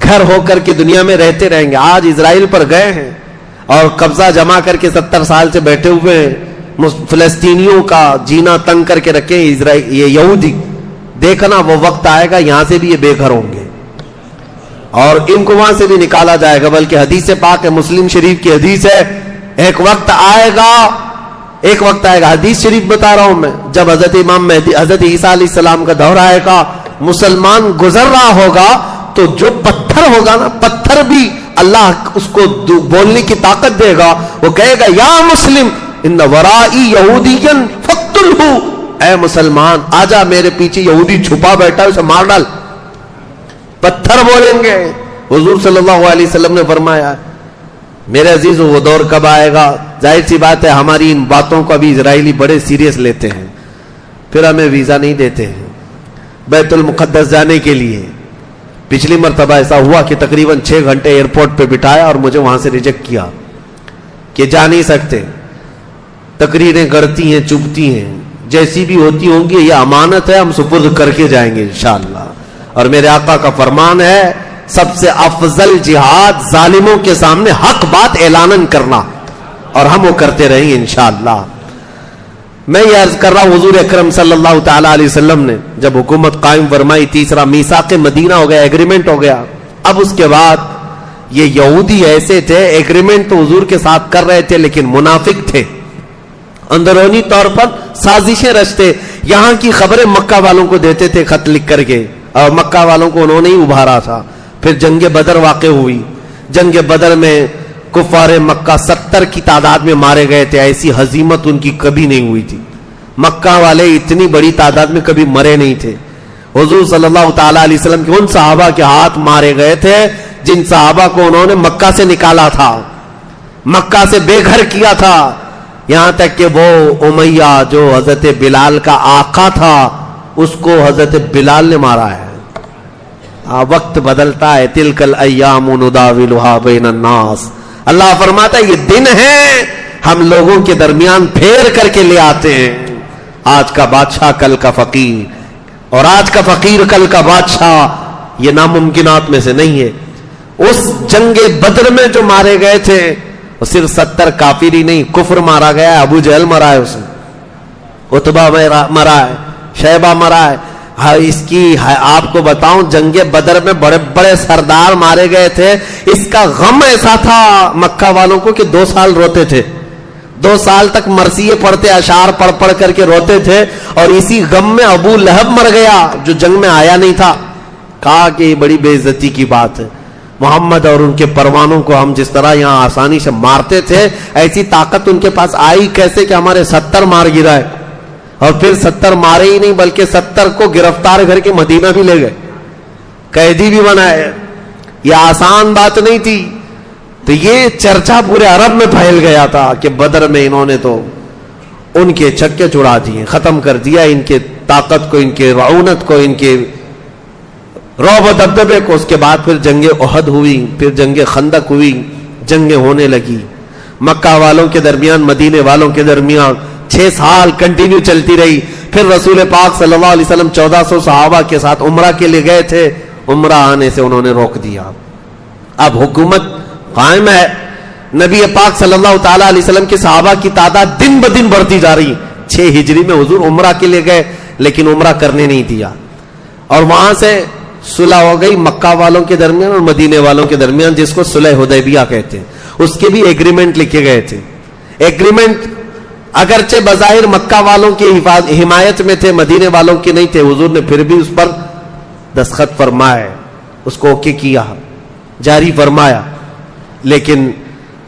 گھر ہو کر کے دنیا میں رہتے رہیں گے۔ آج اسرائیل پر گئے ہیں اور قبضہ جما کر کے 70 سال سے بیٹھے ہوئے ہیں، فلسطینیوں کا جینا تنگ کر کے رکھے یہ یہودی، دیکھنا وہ وقت آئے گا یہاں سے بھی یہ بے گھر ہوں گے اور ان کو وہاں سے بھی نکالا جائے گا۔ بلکہ حدیث پاک ہے، مسلم شریف کی حدیث ہے، ایک وقت آئے گا، حدیث شریف بتا رہا ہوں میں، جب حضرت امام مہدی حضرت عیسیٰ علیہ السلام کا دور آئے گا، مسلمان گزر رہا ہوگا تو جو پتھر ہوگا نا، پتھر بھی اللہ اس کو بولنے کی طاقت دے گا، وہ کہے گا یا مسلم ان ورائی یہودیا فاقتلہ، اے مسلمان آجا میرے پیچھے یہودی چھپا بیٹھا ہے، اسے مار ڈال۔ پتھر بولیں گے۔ حضور صلی اللہ علیہ وسلم نے فرمایا میرے عزیزو وہ دور کب آئے گا؟ ظاہر سی بات ہے ہماری ان باتوں کو ابھی اسرائیلی بڑے سیریس لیتے ہیں، پھر ہمیں ویزا نہیں دیتے ہیں بیت المقدس جانے کے لیے۔ پچھلی مرتبہ ایسا ہوا کہ تقریباً 6 گھنٹے ایئرپورٹ پہ بٹھایا اور مجھے وہاں سے ریجیکٹ کیا کہ جا نہیں سکتے، تقریریں گڑتی ہیں، چبھتی ہیں، جیسی بھی ہوتی ہوں گی، یہ امانت ہے، ہم سپرد کر کے جائیں گے انشاءاللہ۔ اور میرے آقا کا فرمان ہے سب سے افضل جہاد ظالموں کے سامنے حق بات اعلان کرنا، اور ہم وہ کرتے رہیں گے انشاءاللہ۔ میں یہ عرض کر رہا ہوں حضور اکرم صلی اللہ تعالی علیہ وسلم نے جب حکومت قائم فرمائی، تیسرا میثاق مدینہ ہو گیا، ایگریمنٹ ہو گیا، اب اس کے بعد یہ یہودی ایسے تھے، ایگریمنٹ تو حضور کے ساتھ کر رہے تھے لیکن منافق تھے، اندرونی طور پر سازشیں رچتے، یہاں کی خبریں مکہ والوں کو دیتے تھے خط لکھ کر کے، اور مکہ والوں کو انہوں نے ہی ابھارا تھا۔ پھر جنگ بدر واقع ہوئی، جنگ بدر میں کفار مکہ 70 کی تعداد میں مارے گئے تھے، ایسی ہزیمت ان کی کبھی نہیں ہوئی تھی، مکہ والے اتنی بڑی تعداد میں کبھی مرے نہیں تھے۔ حضور صلی اللہ تعالی علیہ وسلم کے ان صحابہ کے ہاتھ مارے گئے تھے جن صحابہ کو انہوں نے مکہ سے نکالا تھا، مکہ سے بے گھر کیا تھا، یہاں تک کہ وہ امیہ جو حضرت بلال کا آقا تھا اس کو حضرت بلال نے مارا ہے۔ وقت بدلتا ہے، تلک الایام نداولها بین الناس، اللہ فرماتا ہے یہ دن ہے ہم لوگوں کے درمیان پھیر کر کے لے آتے ہیں، آج کا بادشاہ کل کا فقیر اور آج کا فقیر کل کا بادشاہ، یہ ناممکنات میں سے نہیں ہے۔ اس جنگ بدر میں جو مارے گئے تھے وہ صرف 70 کافر ہی نہیں، کفر مارا گیا ہے، ابو جہل مرا ہے، اسے عتبہ مرا ہے، شیبہ مرا ہے۔ اس کی آپ کو بتاؤں جنگ بدر میں بڑے بڑے سردار مارے گئے تھے، اس کا غم ایسا تھا مکہ والوں کو کہ 2 سال روتے تھے، 2 سال تک مرثیے پڑھتے، اشعار پڑھ پڑھ کر کے روتے تھے، اور اسی غم میں ابو لہب مر گیا جو جنگ میں آیا نہیں تھا۔ کہا کہ یہ بڑی بے عزتی کی بات ہے، محمد اور ان کے پروانوں کو ہم جس طرح یہاں آسانی سے مارتے تھے ایسی طاقت ان کے پاس آئی کیسے کہ ہمارے 70 مار گرائے، اور پھر 70 مارے ہی نہیں بلکہ 70 کو گرفتار کر کے مدینہ بھی لے گئے، قیدی بھی بنائے، یہ آسان بات نہیں تھی۔ تو یہ چرچا پورے عرب میں پھیل گیا تھا کہ بدر میں انہوں نے تو ان کے چھکے چھڑا دیے، ختم کر دیا ان کے طاقت کو، ان کے رعونت کو، ان کے رعب و دبدبے کو۔ اس کے بعد پھر جنگ احد ہوئی، پھر جنگ خندق ہوئی، جنگیں ہونے لگی مکہ والوں کے درمیان، مدینے والوں کے درمیان، 6 سال کنٹینیو چلتی رہی۔ پھر رسول پاک صلی اللہ علیہ وسلم 1400 صحابہ کے ساتھ عمرہ کے لیے گئے تھے، عمرہ آنے سے انہوں نے روک دیا۔ اب حکومت قائم ہے، نبی پاک صلی اللہ تعالی علیہ وسلم کے صحابہ کی تعداد دن بدن بڑھتی جا رہی۔ 6 ہجری میں حضور عمرہ کے لیے گئے لیکن عمرہ کرنے نہیں دیا، اور وہاں سے صلح ہو گئی مکہ والوں کے درمیان اور مدینے والوں کے درمیان، جس کو صلح حدیبیہ کہتے ہیں۔ اس کے بھی ایگریمنٹ لکھے گئے تھے۔ ایگریمنٹ اگرچہ بظاہر مکہ والوں کی حمایت میں تھے، مدینے والوں کی نہیں تھے، حضور نے پھر بھی اس پر دستخط فرمائے، اس کو اوکے کیا، جاری فرمایا۔ لیکن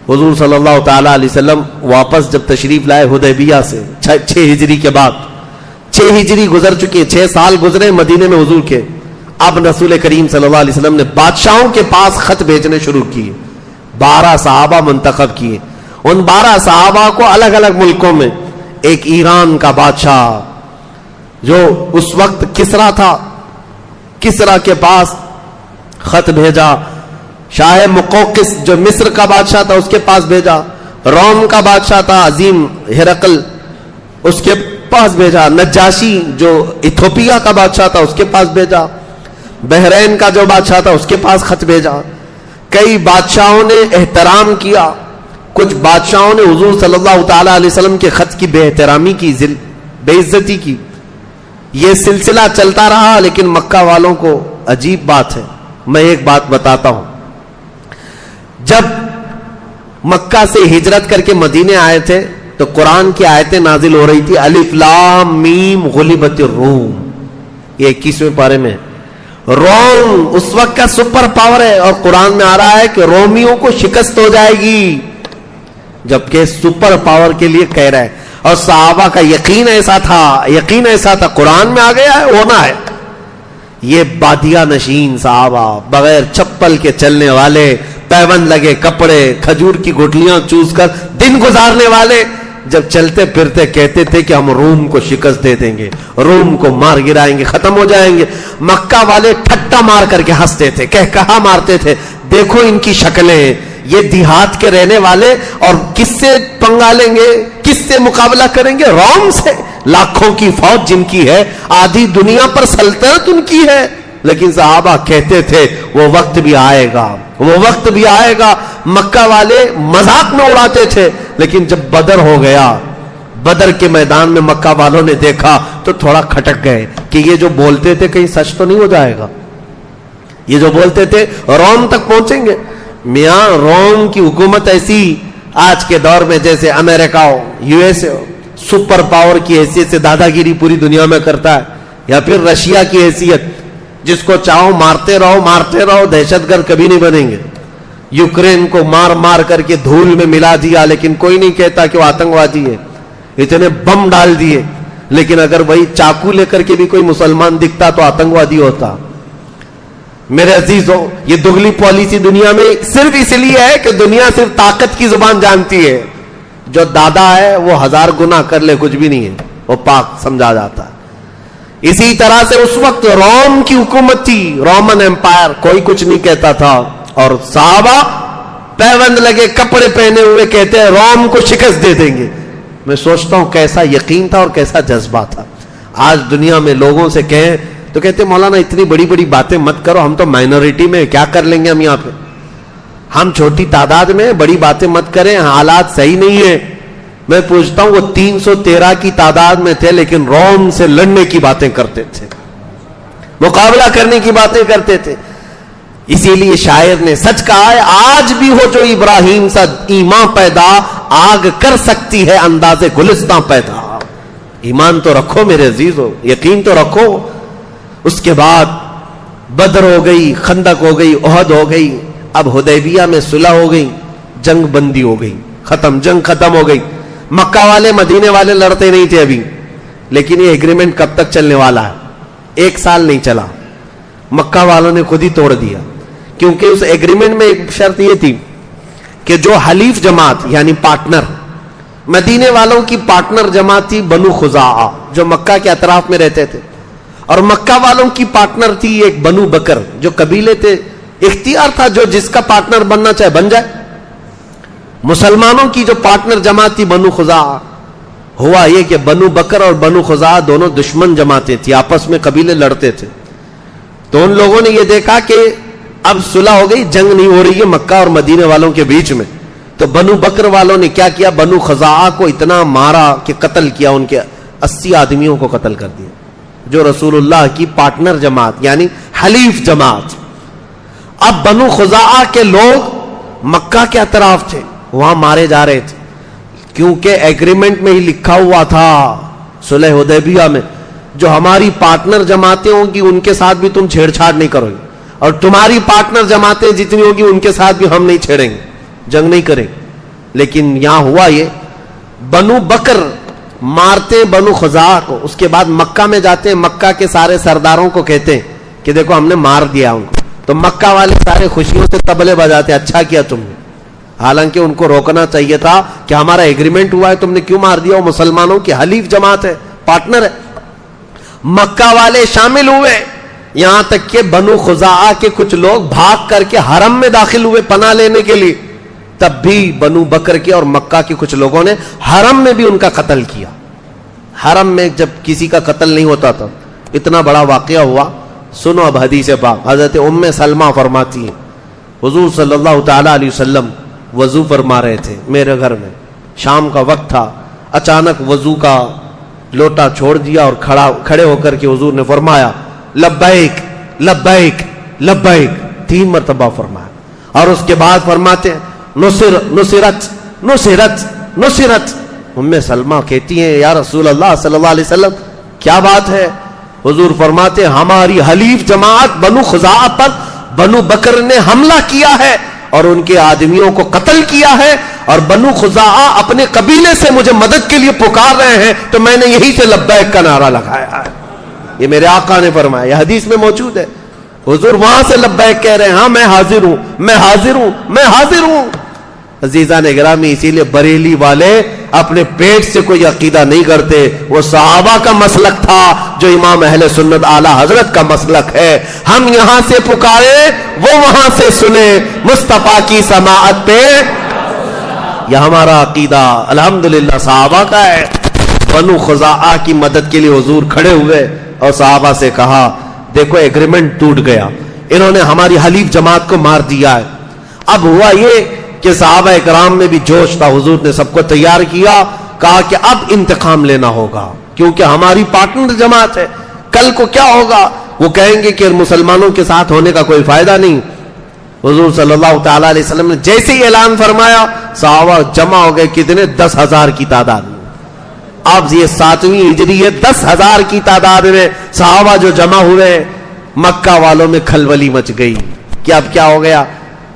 حضور صلی اللہ تعالی علیہ وسلم واپس جب تشریف لائے حدیبیہ سے 6 ہجری کے بعد، 6 ہجری گزر چکی ہے، 6 سال گزرے مدینے میں حضور کے۔ اب رسول کریم صلی اللہ علیہ وسلم نے بادشاہوں کے پاس خط بھیجنے شروع کیے، 12 صحابہ منتخب کیے۔ ان 12 صحابہ کو الگ الگ ملکوں میں، ایک ایران کا بادشاہ جو اس وقت کسرا تھا، کسرا کے پاس خط بھیجا، شاہ مقوقس جو مصر کا بادشاہ تھا اس کے پاس بھیجا، روم کا بادشاہ تھا عظیم ہرقل، اس کے پاس بھیجا. نجاشی جو ایتھوپیا کا بادشاہ تھا اس کے پاس بھیجا. بحرین کا جو بادشاہ تھا اس کے پاس خط بھیجا. کئی بادشاہوں نے احترام کیا. کچھ بادشاہوں نے حضور صلی اللہ تعالی علیہ وسلم کے خط کی بے احترامی کی، بے عزتی کی. یہ سلسلہ چلتا رہا. لیکن مکہ والوں کو عجیب بات ہے، میں ایک بات بتاتا ہوں. جب مکہ سے ہجرت کر کے مدینے آئے تھے تو قرآن کی آیتیں نازل ہو رہی تھی. الف لام میم غلبت الروم، یہ 21ویں پارے میں. روم اس وقت کا سپر پاور ہے اور قرآن میں آ رہا ہے کہ رومیوں کو شکست ہو جائے گی، جبکہ سپر پاور کے لیے کہہ رہا ہے. اور صحابہ کا یقین ایسا تھا قرآن میں آ گیا ہے، ہونا ہے. یہ بادیہ نشین صحابہ، بغیر چپل کے چلنے والے، پیوند لگے کپڑے، کھجور کی گٹلیاں چوس کر دن گزارنے والے، جب چلتے پھرتے کہتے تھے کہ ہم روم کو شکست دے دیں گے، روم کو مار گرائیں گے، ختم ہو جائیں گے. مکہ والے ٹھٹا مار کر کے ہنستے تھے، کہا مارتے تھے، دیکھو ان کی شکلیں، یہ دیہات کے رہنے والے، اور کس سے پنگا لیں گے، کس سے مقابلہ کریں گے؟ روم سے. لاکھوں کی فوج جن کی ہے، آدھی دنیا پر سلطنت ان کی ہے. لیکن صحابہ کہتے تھے وہ وقت بھی آئے گا، وہ وقت بھی آئے گا. مکہ والے مذاق میں اڑاتے تھے. لیکن جب بدر ہو گیا، بدر کے میدان میں مکہ والوں نے دیکھا تو تھوڑا کھٹک گئے کہ یہ جو بولتے تھے کہیں سچ تو نہیں ہو جائے گا. یہ جو بولتے تھے روم تک پہنچیں گے. میاں روم کی حکومت ایسی آج کے دور میں جیسے امریکہ ہو، یو ایس اے ہو، سپر پاور کی حیثیت سے دادا گیری پوری دنیا میں کرتا ہے، یا پھر رشیا کی حیثیت، جس کو چاہو مارتے رہو، دہشت گرد کبھی نہیں بنیں گے. یوکرین کو مار کر کے دھول میں ملا دیا، لیکن کوئی نہیں کہتا کہ وہ آتنکوادی ہے. اتنے بم ڈال دیے، لیکن اگر وہی چاقو لے کر کے بھی کوئی مسلمان دکھتا تو آتنکوادی ہوتا. میرے عزیزوں، یہ دگلی پالیسی دنیا میں صرف اس لیے ہے کہ دنیا صرف طاقت کی زبان جانتی ہے. جو دادا ہے وہ 1000 گنا کر لے کچھ بھی نہیں ہے، وہ پاک سمجھا جاتا ہے. اسی طرح سے اس وقت روم کی حکومت تھی، رومن امپائر، کوئی کچھ نہیں کہتا تھا. اور صحابہ پیوند لگے کپڑے پہنے ہوئے کہتے ہیں روم کو شکست دے دیں گے. میں سوچتا ہوں کیسا یقین تھا اور کیسا جذبہ تھا. آج دنیا میں لوگوں سے کہیں تو کہتے ہیں مولانا اتنی بڑی بڑی باتیں مت کرو، ہم تو مائنورٹی میں، کیا کر لیں گے ہم یہاں پہ، ہم چھوٹی تعداد میں، بڑی باتیں مت کریں، حالات صحیح نہیں ہے. میں پوچھتا ہوں وہ 313 کی تعداد میں تھے لیکن روم سے لڑنے کی باتیں کرتے تھے، مقابلہ کرنے کی باتیں کرتے تھے. اسی لیے شاعر نے سچ کہا ہے، آج بھی ہو جو ابراہیم سا ایمان پیدا، آگ کر سکتی ہے انداز گلستان پیدا. ایمان تو رکھو میرے عزیزو، یقین تو رکھو. اس کے بعد بدر ہو گئی، خندق ہو گئی، احد ہو گئی. اب حدیبیہ میں صلح ہو گئی، جنگ بندی ہو گئی، جنگ ختم ہو گئی. مکہ والے مدینے والے لڑتے نہیں تھے ابھی، لیکن یہ ایگریمنٹ کب تک چلنے والا ہے؟ 1 سال نہیں چلا، مکہ والوں نے خود ہی توڑ دیا. کیونکہ اس ایگریمنٹ میں ایک شرط یہ تھی کہ جو حلیف جماعت یعنی پارٹنر، مدینے والوں کی پارٹنر جماعت تھی بنو خزاعہ جو مکہ کے اطراف میں رہتے تھے، اور مکہ والوں کی پارٹنر تھی ایک بنو بکر جو قبیلے تھے. اختیار تھا جو جس کا پارٹنر بننا چاہے بن جائے. مسلمانوں کی جو پارٹنر جماعت تھی بنو خزاعہ. ہوا یہ کہ بنو بکر اور بنو خزاعہ دونوں دشمن جماعتیں تھی، آپس میں قبیلے لڑتے تھے. تو ان لوگوں نے یہ دیکھا کہ اب صلح ہو گئی، جنگ نہیں ہو رہی ہے مکہ اور مدینے والوں کے بیچ میں. تو بنو بکر والوں نے کیا کیا، بنو خزاعہ کو اتنا مارا کہ قتل کیا، ان کے 80 آدمیوں کو قتل کر دیا، جو رسول اللہ کی پارٹنر جماعت یعنی حلیف جماعت. اب بنو خزاعہ کے لوگ مکہ کے اطراف تھے، وہاں مارے جا رہے تھے، کیونکہ ایگریمنٹ میں ہی لکھا ہوا تھا صلح حدیبیہ میں، جو ہماری پارٹنر جماعتیں ہوں گی ان کے ساتھ بھی تم چھیڑ چھاڑ نہیں کرو گے، اور تمہاری پارٹنر جماعتیں جتنی ہوگی ان کے ساتھ بھی ہم نہیں چھیڑیں گے، جنگ نہیں کریں. لیکن یہاں ہوا یہ، بنو بکر مارتے بنو خزاعہ کو، اس کے بعد مکہ میں جاتے ہیں، مکہ کے سارے سرداروں کو کہتے ہیں کہ دیکھو ہم نے مار دیا ان کو. تو مکہ والے سارے خوشیوں سے تبلے بجاتے، اچھا کیا تم نے. حالانکہ ان کو روکنا چاہیے تھا کہ ہمارا ایگریمنٹ ہوا ہے، تم نے کیوں مار دیا، وہ مسلمانوں کی حلیف جماعت ہے، پارٹنر ہے. مکہ والے شامل ہوئے، یہاں تک کہ بنو خزاعہ کے کچھ لوگ بھاگ کر کے حرم میں داخل ہوئے پناہ لینے کے لیے. تب بھی بنو بکر کے اور مکہ کے کچھ لوگوں نے حرم میں بھی ان کا قتل کیا. حرم میں جب کسی کا قتل نہیں ہوتا تھا, اتنا بڑا واقعہ ہوا. سنو اب حدیث پاک. حضرت ام سلمہ فرماتی ہیں حضور صلی اللہ تعالی علیہ وسلم وضو فرما رہے تھے میرے گھر میں, شام کا وقت تھا. اچانک وضو کا لوٹا چھوڑ دیا اور کھڑے ہو کر کے حضور نے فرمایا لبیک لبیک لبیک 3 مرتبہ فرمایا. اور اس کے بعد فرماتے ہیں نصرت نصرت نصرت. ام سلمہ کہتی ہیں یا رسول اللہ صلی اللہ علیہ وسلم کیا بات ہے؟ حضور فرماتے ہیں ہماری حلیف جماعت بنو خزاعہ پر بنو بکر نے حملہ کیا ہے اور ان کے آدمیوں کو قتل کیا ہے, اور بنو خزاعہ اپنے قبیلے سے مجھے مدد کے لیے پکار رہے ہیں, تو میں نے یہی سے لبیک کا نعرہ لگایا ہے. یہ میرے آقا نے فرمایا, یہ حدیث میں موجود ہے. حضور وہاں سے لبیک کہہ رہے ہیں, ہاں میں حاضر ہوں میں حاضر ہوں میں حاضر ہوں. عزیزان گرامی, اسی لیے بریلی والے اپنے پیٹ سے کوئی عقیدہ نہیں کرتے. وہ صحابہ کا مسلک تھا جو امام اہل سنت اعلی حضرت کا مسلک ہے. ہم یہاں سے پکارے وہ وہاں سے سنے, مصطفیٰ کی سماعت پہ یہ ہمارا عقیدہ الحمدللہ صحابہ کا ہے. بنو خزاعہ کی مدد کے لیے حضور کھڑے ہوئے اور صحابہ سے کہا دیکھو ایگریمنٹ ٹوٹ گیا, انہوں نے ہماری حلیف جماعت کو مار دیا ہے. اب ہوا یہ کہ صحابہ اکرام میں بھی جوش تھا, حضور نے سب کو تیار کیا, کہا کہ اب انتقام لینا ہوگا کیونکہ ہماری پارٹنر جماعت ہے. کل کو کیا ہوگا, وہ کہیں گے کہ مسلمانوں کے ساتھ ہونے کا کوئی فائدہ نہیں. حضور صلی اللہ تعالی علیہ وسلم نے جیسے ہی اعلان فرمایا صحابہ جمع ہو گئے. کتنے؟ 10,000 کی تعداد میں. اب یہ 7ویں ہجری ہے, 10,000 کی تعداد میں صحابہ جو جمع ہوئے, مکہ والوں میں کھلبلی مچ گئی کہ اب کیا ہو گیا.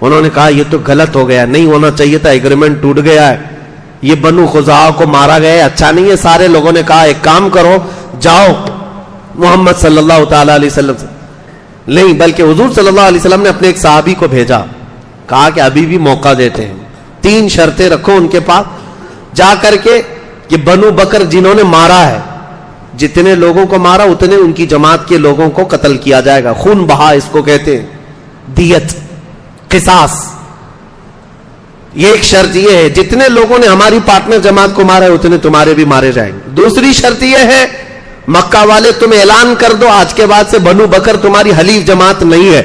انہوں نے کہا یہ تو غلط ہو گیا, نہیں ہونا چاہیے تھا, ایگریمنٹ ٹوٹ گیا ہے, یہ بنو خزاعہ کو مارا گیا ہے, اچھا نہیں ہے. سارے لوگوں نے کہا ایک کام کرو, جاؤ محمد صلی اللہ تعالی علیہ وسلم سے, نہیں بلکہ حضور صلی اللہ علیہ وسلم نے اپنے ایک صحابی کو بھیجا, کہا کہ ابھی بھی موقع دیتے ہیں, 3 شرطیں رکھو ان کے پاس, جا کر کے کہ بنو بکر جنہوں نے مارا ہے, جتنے لوگوں کو مارا اتنے ان کی جماعت کے لوگوں کو قتل کیا جائے گا. خون بہا اس کو کہتے ہیں, دیت, قصاص. یہ ایک شرط یہ ہے جتنے لوگوں نے ہماری پارٹنر جماعت کو مارا ہے اتنے تمہارے بھی مارے جائیں گے. دوسری شرط یہ ہے مکہ والے تم اعلان کر دو آج کے بعد سے بنو بکر تمہاری حلیف جماعت نہیں ہے,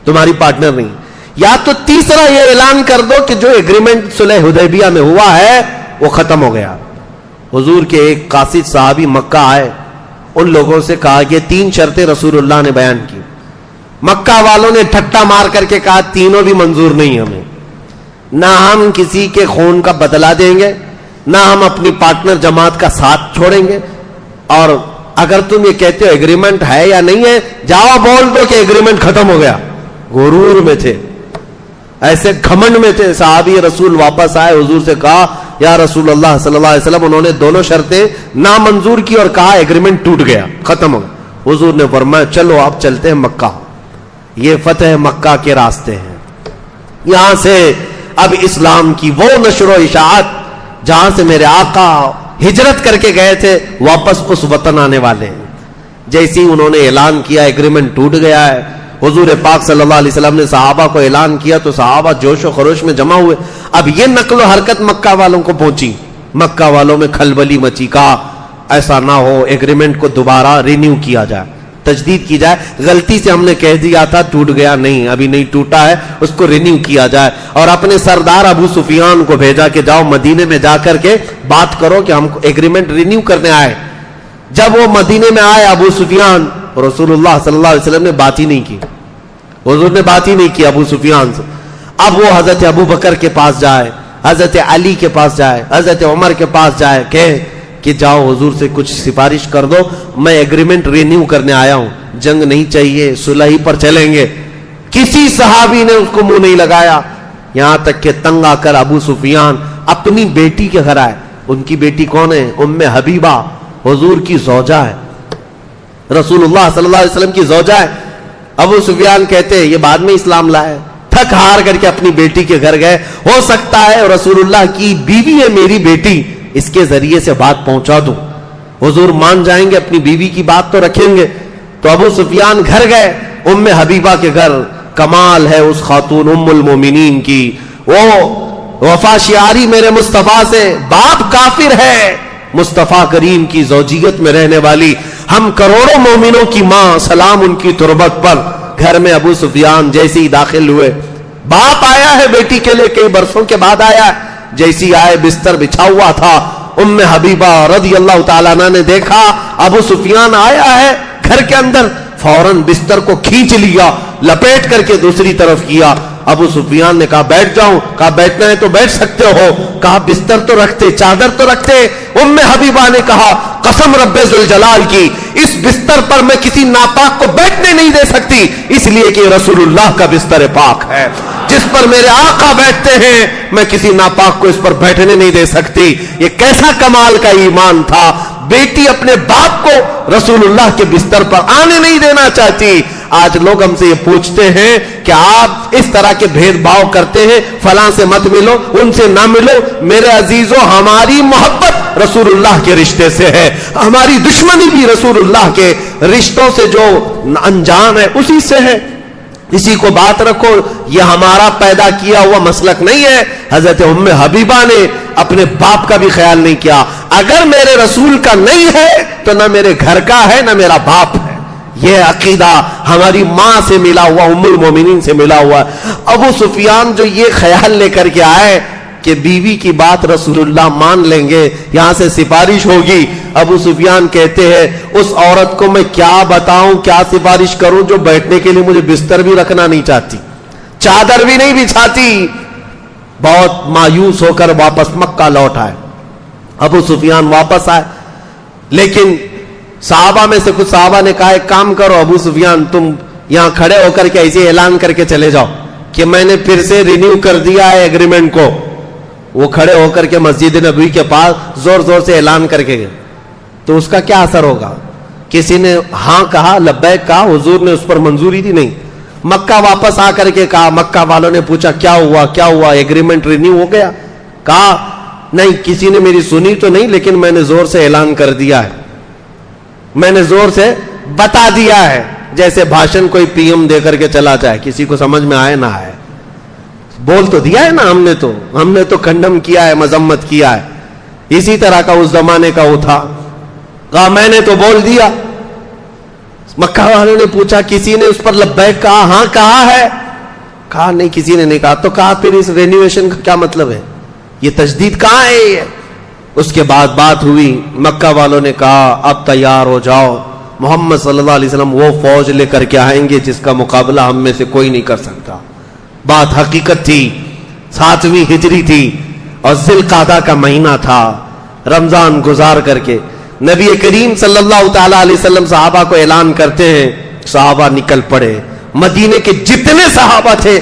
تمہاری پارٹنر نہیں. یا تو تیسرا یہ اعلان کر دو کہ جو ایگریمنٹ صلح حدیبیہ میں ہوا ہے وہ ختم ہو گیا. حضور کے ایک قاصد صحابی مکہ آئے, ان لوگوں سے کہا کہ 3 شرطیں رسول اللہ نے بیان کی. مکہ والوں نے ٹھٹا مار کر کے کہا تینوں بھی منظور نہیں ہمیں, نہ ہم کسی کے خون کا بدلہ دیں گے, نہ ہم اپنی پارٹنر جماعت کا ساتھ چھوڑیں گے, اور اگر تم یہ کہتے ہو ایگریمنٹ ہے یا نہیں ہے, جاؤ بول دو کہ ایگریمنٹ ختم ہو گیا. غرور میں تھے, ایسے گھمنڈ میں تھے. صحابی رسول واپس آئے, حضور سے کہا یا رسول اللہ صلی اللہ علیہ وسلم انہوں نے دونوں شرطیں نامنظور کی اور کہا ایگریمنٹ ٹوٹ گیا, ختم ہو گیا. حضور نے فرمایا چلو آپ چلتے ہیں مکہ, یہ فتح مکہ کے راستے ہیں. یہاں سے اب اسلام کی وہ نشر و اشاعت جہاں سے میرے آقا ہجرت کر کے گئے تھے واپس اس وطن آنے والے ہیں. جیسے ہی انہوں نے اعلان کیا ایگریمنٹ ٹوٹ گیا ہے, حضور پاک صلی اللہ علیہ وسلم نے صحابہ کو اعلان کیا تو صحابہ جوش و خروش میں جمع ہوئے. اب یہ نقل و حرکت مکہ والوں کو پہنچی, مکہ والوں میں کھلبلی مچی. کہا ایسا نہ ہو ایگریمنٹ کو دوبارہ رینیو کیا جائے, تجدید کی جائے. غلطی سے ہم نے کہہ دیا تھا ٹوٹ گیا, نہیں ابھی نہیں ٹوٹا ہے, اس کو رینیو کیا جائے. اور اپنے سردار ابو سفیان کو بھیجا کہ جاؤ مدینے میں جا کر کے بات کرو کہ ہم ایگریمنٹ رینیو کرنے آئے. جب وہ مدینے میں آئے ابو سفیان, رسول اللہ صلی اللہ علیہ وسلم نے بات ہی نہیں کی, حضور نے بات ہی نہیں کی ابو سفیان سے. اب وہ حضرت ابو بکر کے پاس جائے, حضرت علی کے پاس جائے, حضرت عمر کے پاس جائے, کہ جاؤ حضور سے کچھ سفارش کر دو, میں ایگریمنٹ رینیو کرنے آیا ہوں, جنگ نہیں چاہیے, صلح ہی پر چلیں گے. کسی صحابی نے اس کو منہ نہیں لگایا, یہاں تک کہ تنگ آ کر ابو سفیان اپنی بیٹی کے گھر آئے. ان کی بیٹی کون ہے؟ ام حبیبہ, حضور کی زوجہ ہے, رسول اللہ صلی اللہ علیہ وسلم کی زوجہ ہے. ابو سفیان کہتے ہیں یہ بعد میں اسلام لائے, تھک ہار کر کے اپنی بیٹی کے گھر گئے. ہو سکتا ہے رسول اللہ کی بیوی ہے میری بیٹی, اس کے ذریعے سے بات پہنچا دوں, حضور مان جائیں گے, اپنی بیوی کی بات تو رکھیں گے. تو ابو سفیان گھر گئے ام حبیبہ کے گھر. کمال ہے اس خاتون ام المومنین کی, وہ وفا شیاری میرے مصطفیٰ سے، باپ کافر ہے، مصطفیٰ کریم کی زوجیت میں رہنے والی ہم کروڑوں مومنوں کی ماں، سلام ان کی تربت پر۔ گھر میں ابو سفیان جیسے ہی داخل ہوئے، باپ آیا ہے بیٹی کے لیے، کئی برسوں کے بعد آیا ہے، جیسی آئے بستر بچھا ہوا تھا، ام حبیبہ رضی اللہ تعالیٰ عنہ نے دیکھا ابو سفیان آیا ہے گھر کے اندر، فوراً بستر کو کھینچ لیا، لپیٹ کر کے دوسری طرف کیا۔ ابو سفیان نے کہا بیٹھ جاؤں، کہا بیٹھنا ہے تو بیٹھ سکتے ہو، کہا بستر تو رکھتے، چادر تو رکھتے۔ ام حبیبہ نے کہا قسم رب ذوالجلال کی، اس بستر پر میں کسی ناپاک کو بیٹھنے نہیں دے سکتی، اس لیے کہ رسول اللہ کا بستر پاک ہے، جس پر میرے آقا بیٹھتے ہیں میں کسی ناپاک کو اس پر بیٹھنے نہیں دے سکتی۔ یہ کیسا کمال کا ایمان تھا، بیٹی اپنے باپ کو رسول اللہ کے بستر پر آنے نہیں دینا چاہتی۔ آج لوگ ہم سے یہ پوچھتے ہیں کہ آپ اس طرح کے بھید بھاؤ کرتے ہیں، فلاں سے مت ملو، ان سے نہ ملو۔ میرے عزیزوں، ہماری محبت رسول اللہ کے رشتے سے ہے، ہماری دشمنی بھی رسول اللہ کے رشتوں سے جو انجام ہے اسی سے ہے۔ اسی کو بات رکھو، یہ ہمارا پیدا کیا ہوا مسلک نہیں ہے۔ حضرت ام حبیبہ نے اپنے باپ کا بھی خیال نہیں کیا، اگر میرے رسول کا نہیں ہے تو نہ میرے گھر کا ہے نہ میرا باپ ہے۔ یہ عقیدہ ہماری ماں سے ملا ہوا، ام المومنین سے ملا ہوا۔ ابو سفیان جو یہ خیال لے کر کے آئے کہ بیوی کی بات رسول اللہ مان لیں گے، یہاں سے سفارش ہوگی، ابو سفیان کہتے ہیں اس عورت کو میں کیا بتاؤں، کیا سفارش کروں جو بیٹھنے کے لیے مجھے بستر بھی رکھنا نہیں چاہتی، چادر بھی نہیں بچھاتی۔ بہت مایوس ہو کر واپس مکہ لوٹ آئے۔ ابو سفیان واپس آئے، لیکن صحابہ میں سے کچھ صحابہ نے کہا ایک کام کرو ابو سفیان، تم یہاں کھڑے ہو کر کے ایسے اعلان کر کے چلے جاؤ کہ میں نے پھر سے رینیو کر دیا ہے ایگریمنٹ کو۔ وہ کھڑے ہو کر کے مسجد نبوی کے پاس زور زور سے اعلان کر کے گئے، تو اس کا کیا اثر ہوگا؟ کسی نے ہاں کہا، لبیک کہا، حضور نے اس پر منظوری دی نہیں۔ مکہ واپس آ کر کے کہا، مکہ والوں نے پوچھا کیا ہوا کیا ہوا، ایگریمنٹ رینیو ہو گیا؟ کہا نہیں، کسی نے میری سنی تو نہیں، لیکن میں نے زور سے اعلان کر دیا ہے، میں نے زور سے بتا دیا ہے، جیسے بھاشن کوئی پی ایم دے کر کے چلا جائے، کسی کو سمجھ میں آئے نہ آئے، بول تو دیا ہے نا، ہم نے تو کنڈم کیا ہے، مذمت کیا ہے۔ اسی طرح کا اس زمانے کا وہ تھا، کہا میں نے تو بول دیا۔ مکہ والوں نے پوچھا کسی نے اس پر لبیک کہا؟ ہاں کہا ہے۔ کہا نہیں کسی نے نہیں کہا۔ تو کہا پھر اس رینیویشن کا کیا مطلب ہے، یہ تجدید کہاں ہے یہ؟ اس کے بعد بات ہوئی، مکہ والوں نے کہا اب تیار ہو جاؤ، محمد صلی اللہ علیہ وسلم وہ فوج لے کر کے آئیں گے جس کا مقابلہ ہم میں سے کوئی نہیں کر سکتا۔ بات حقیقت تھی، 7ویں ہجری تھی اور ذی القعدہ کا مہینہ تھا، رمضان گزار کر کے نبی کریم صلی اللہ تعالی علیہ وسلم صحابہ کو اعلان کرتے ہیں، صحابہ نکل پڑے، مدینے کے جتنے صحابہ تھے